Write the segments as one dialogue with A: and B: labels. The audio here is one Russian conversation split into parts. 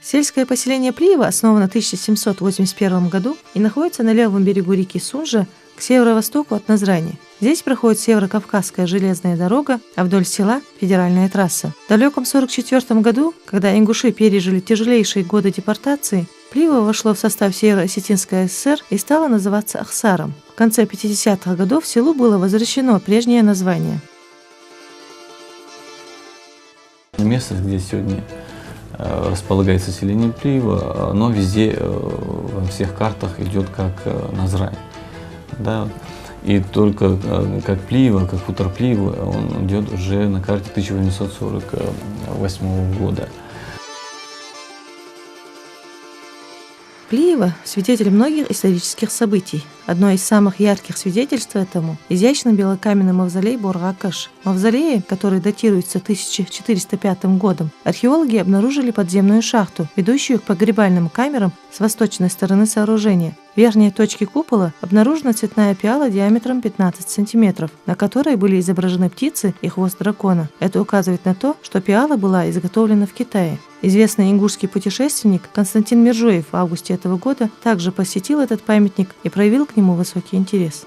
A: Сельское поселение Плиево основано в 1781 году и находится на левом берегу реки Сунжа к северо-востоку от Назрани. Здесь проходит Северо-Кавказская железная дорога, а вдоль села – федеральная трасса. В далеком 1944 году, когда ингуши пережили тяжелейшие годы депортации, Плиево вошло в состав Северо-Осетинской ССР и стало называться Ахсаром. В конце 50-х годов селу было возвращено прежнее название.
B: Место, где сегодня располагается селение Плиево, оно везде, во всех картах идет как Назрань. Да? И только как Плиево, как хутор Плиево, он идет уже на карте 1848 года.
A: Плиево – свидетель многих исторических событий. Одно из самых ярких свидетельств этому – изящный белокаменный мавзолей Бор-Акаш. Мавзолей, который датируется 1405 годом, археологи обнаружили подземную шахту, ведущую к погребальным камерам с восточной стороны сооружения. В верхней точке купола обнаружена цветная пиала диаметром 15 см, на которой были изображены птицы и хвост дракона. Это указывает на то, что пиала была изготовлена в Китае. Известный ингушский путешественник Константин Мержоев в августе этого года также посетил этот памятник и проявил к нему высокий интерес.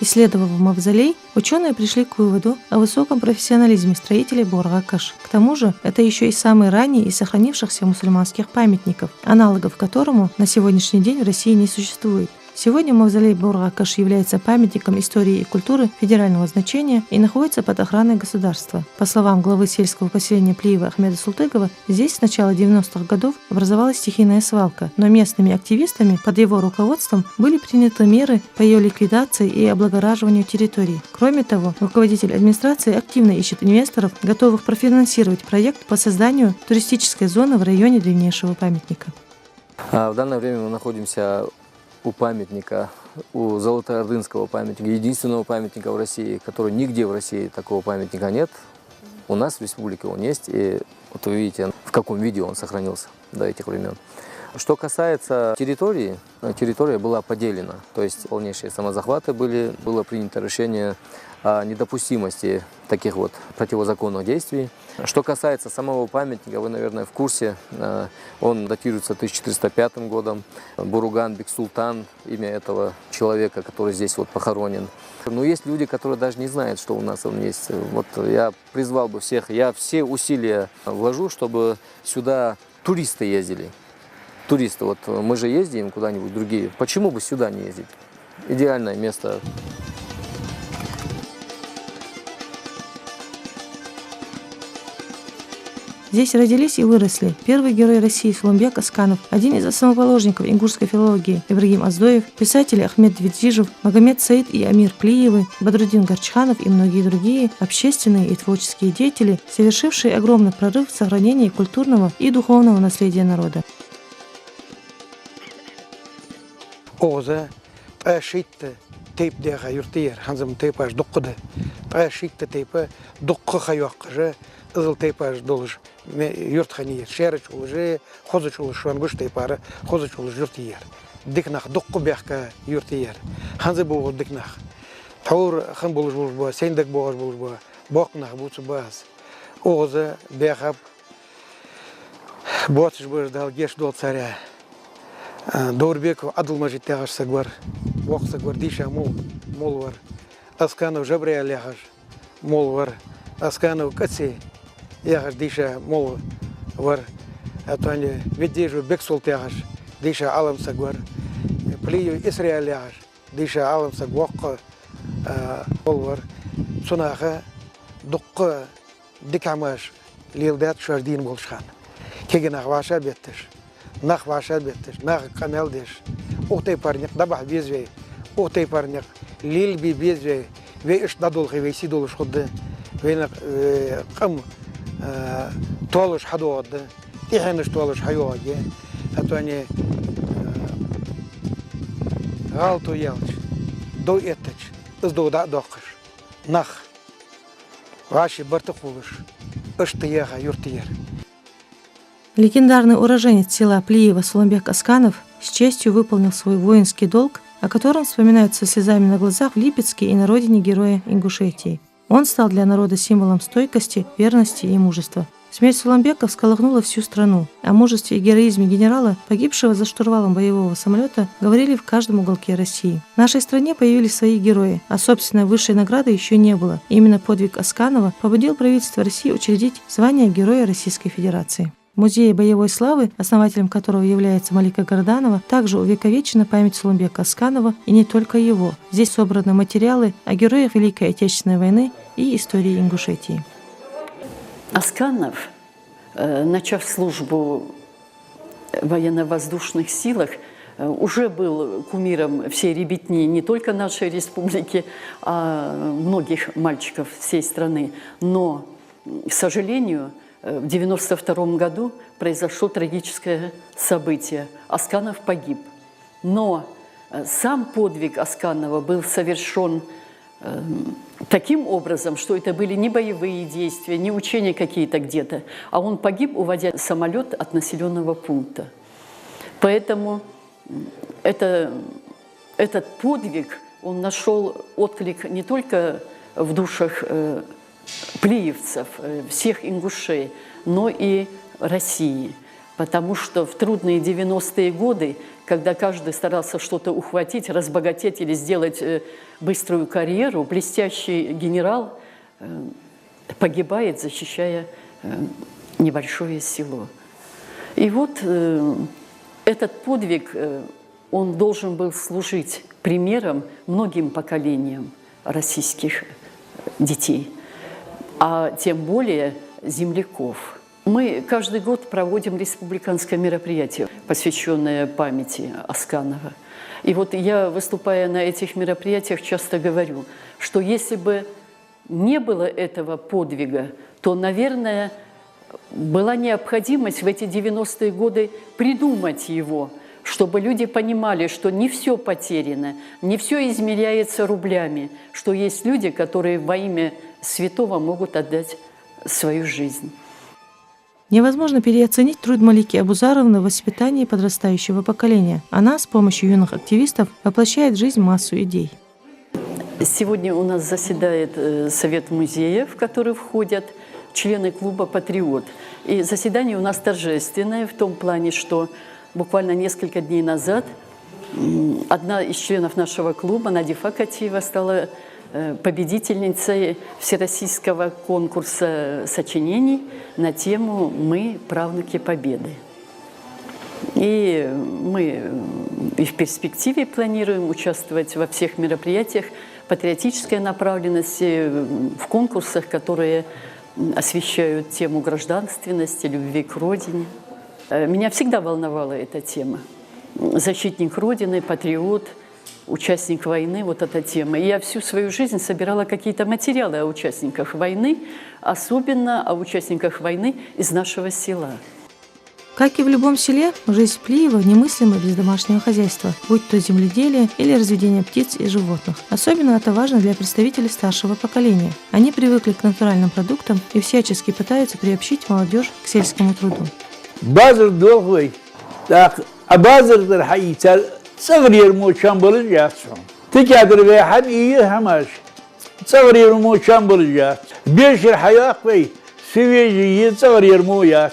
A: Исследовав мавзолей, ученые пришли к выводу о высоком профессионализме строителей Бор-Акаш. К тому же, это еще и самый ранний из сохранившихся мусульманских памятников, аналогов которому на сегодняшний день в России не существует. Сегодня мавзолей Бор-Акаш является памятником истории и культуры федерального значения и находится под охраной государства. По словам главы сельского поселения Плиево Ахмеда Султыгова, здесь с начала 90-х годов образовалась стихийная свалка, но местными активистами под его руководством были приняты меры по ее ликвидации и облагораживанию территории. Кроме того, руководитель администрации активно ищет инвесторов, готовых профинансировать проект по созданию туристической зоны в районе древнейшего памятника.
C: В данное время мы находимся у памятника, у Золотоордынского памятника, единственного памятника в России, который нигде в России такого памятника нет. У нас в республике он есть, и вот вы видите, в каком виде он сохранился до этих времен. Что касается территории, территория была поделена, то есть полнейшие самозахваты были, было принято решение о недопустимости таких вот противозаконных действий. Что касается самого памятника, вы, наверное, в курсе, он датируется 1405 годом. Буруган Бексултан, имя этого человека, который здесь вот похоронен. Но есть люди, которые даже не знают, что у нас он есть. Вот я призвал бы всех, я все усилия вложу, чтобы сюда туристы ездили. Туристы, вот мы же ездим куда-нибудь другие, почему бы сюда не ездить? Идеальное место.
A: Здесь родились и выросли первый герой России Сулумбек Асканов, один из основоположников ингушской филологии Ибрагим Аздоев, писатели Ахмед Двиджижев, Магомед Саид и Амир Плиевы, Бадрудин Горчханов и многие другие общественные и творческие деятели, совершившие огромный прорыв в сохранении культурного и духовного наследия народа.
D: Ызыл тейпаж долж юрт хани шерч уже хозуч улы шуангуш тейпара хозуч улы юрт ер дикнах дукку бяхка юрт ер ханзы бу дикнах таур хан болуш болуш сендек болуш болуш бокнах буцу баз оза бяхап боцш бер дал геш дол царя Дорбеку Адылмажит тягаш сагвар вок сагвар диша молвар Асканов жабре лягаш молвар Асканов каци ягаш диша молвар атане видежу бексол тягаш диша алам сагвар Плию Исраил лягаш диша алам сагвак молвар сунаха дукка дикамаш лилдат шардин болшхан кеген ахваша беттеш нах ваша беттеш нах камел деш ухтай парник дабах безвей ухтай парник лил би безвей вей иш дадул хевей сидул шхудды вейна кам толуш хадуадды ихенеш толуш хайуаге атуани галту ялч, до этач, издоуда докыш, нах, ваши бартахулыш, ыштыяга юртыер.
A: Легендарный уроженец села Плиева Суланбек Асканов с честью выполнил свой воинский долг, о котором вспоминают со слезами на глазах в Липецке и на родине героя Ингушетии. Он стал для народа символом стойкости, верности и мужества. Смерть Суланбека всколыхнула всю страну. О мужестве и героизме генерала, погибшего за штурвалом боевого самолета, говорили в каждом уголке России. В нашей стране появились свои герои, а собственной высшей награды еще не было. Именно подвиг Асканова побудил правительство России учредить звание Героя Российской Федерации. В Музее боевой славы, основателем которого является Малика Горданова, также увековечена память Суланбека Асканова и не только его. Здесь собраны материалы о героях Великой Отечественной войны и истории Ингушетии.
E: Асканов, начав службу в военно-воздушных силах, уже был кумиром всей ребятни не только нашей республики, а многих мальчиков всей страны. Но, к сожалению, в 1992 году произошло трагическое событие. Асканов погиб. Но сам подвиг Асканова был совершен таким образом, что это были не боевые действия, не учения какие-то где-то, а он погиб, уводя самолет от населенного пункта. Поэтому этот подвиг, он нашел отклик не только в душах плиевцев, всех ингушей, но и России. Потому что в трудные 90-е годы, когда каждый старался что-то ухватить, разбогатеть или сделать быструю карьеру, блестящий генерал погибает, защищая небольшое село. И вот этот подвиг, он должен был служить примером многим поколениям российских детей, а тем более земляков. Мы каждый год проводим республиканское мероприятие, посвященное памяти Асканова. И вот я, выступая на этих мероприятиях, часто говорю, что если бы не было этого подвига, то, наверное, была необходимость в эти 90-е годы придумать его, чтобы люди понимали, что не все потеряно, не все измеряется рублями, что есть люди, которые во имя святого могут отдать свою жизнь.
A: Невозможно переоценить труд Малики Абузаровны в воспитании подрастающего поколения. Она с помощью юных активистов воплощает в жизнь массу идей.
E: Сегодня у нас заседает Совет музея, в который входят члены клуба «Патриот». И заседание у нас торжественное в том плане, что буквально несколько дней назад одна из членов нашего клуба, Надифа Катиева, стала победительницей всероссийского конкурса сочинений на тему «Мы – правнуки Победы». И мы и в перспективе планируем участвовать во всех мероприятиях патриотической направленности, в конкурсах, которые освещают тему гражданственности, любви к Родине. Меня всегда волновала эта тема. Защитник Родины, патриот, участник войны, вот эта тема. И я всю свою жизнь собирала какие-то материалы о участниках войны, особенно о участниках войны из нашего села.
A: Как и в любом селе, жизнь Плиева немыслима без домашнего хозяйства, будь то земледелие или разведение птиц и животных. Особенно это важно для представителей старшего поколения. Они привыкли к натуральным продуктам и всячески пытаются приобщить молодежь к сельскому труду.
F: Базар долгой, так, а базар дархаица صغير مو شامبل جاتهم تجادر في حد هماش صغير مو شامبل جات بيش الحياة في سويجي صغير مو يات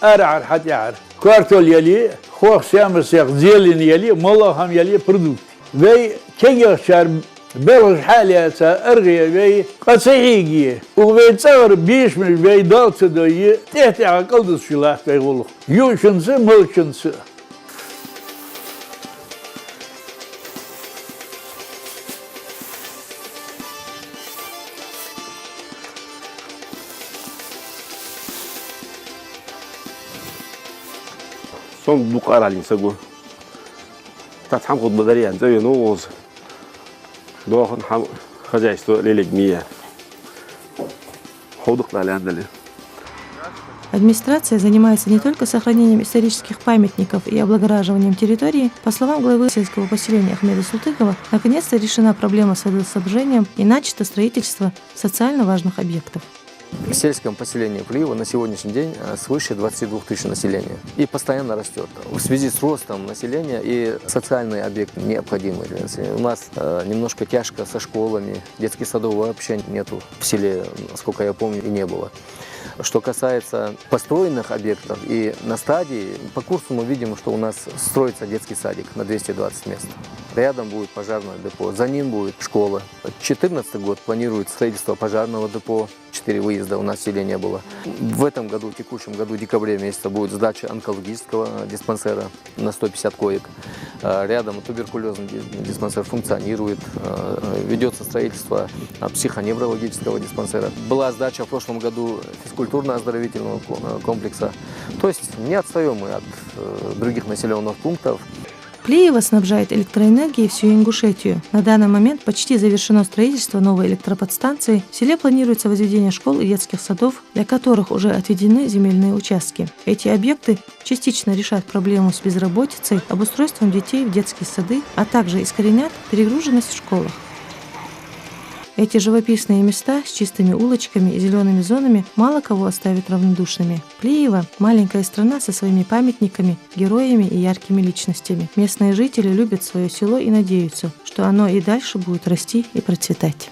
F: أرعر حتى يعر كارتول يلي خوخ سامر سيق زيلين يلي مالله هم يلي برودكت في كي يخشر بلغ حالة أرغي في قصيحيجي وفي صغر بيش مش في دالت دوي تحت عقل دسشلاح في غلق يوشنس ملشنس
G: сон букаралин сагу татхам ход бадариян зови новоз дохан хам хозяйство лелегмия ходук даляндали
A: Администрация занимается не только сохранением исторических памятников и облагораживанием территории. По словам главы сельского поселения Ахмеда Султыкова, наконец-то решена проблема с водоснабжением и начато строительство социально важных объектов.
C: В сельском поселении Плиева на сегодняшний день свыше 22 тысяч населения. И постоянно растет. В связи с ростом населения и социальные объекты необходимы для населения. У нас немножко тяжко со школами. Детских садов вообще нету в селе, насколько я помню, и не было. Что касается построенных объектов и на стадии, по курсу мы видим, что у нас строится детский садик на 220 мест. Рядом будет пожарное депо, за ним будет школа. 2014 год планирует строительство пожарного депо, 4 выезда у нас в селе не было. В этом году, в текущем году, в декабре месяце будет сдача онкологического диспансера на 150 коек. Рядом туберкулезный диспансер функционирует, ведется строительство психоневрологического диспансера. Была сдача в прошлом году физкультурно-оздоровительного комплекса. То есть не отстаем мы от других населенных пунктов.
A: Плиево снабжает электроэнергией всю Ингушетию. На данный момент почти завершено строительство новой электроподстанции. В селе планируется возведение школ и детских садов, для которых уже отведены земельные участки. Эти объекты частично решат проблему с безработицей, обустройством детей в детские сады, а также искоренят перегруженность в школах. Эти живописные места с чистыми улочками и зелеными зонами мало кого оставят равнодушными. Плиево – маленькая страна со своими памятниками, героями и яркими личностями. Местные жители любят свое село и надеются, что оно и дальше будет расти и процветать.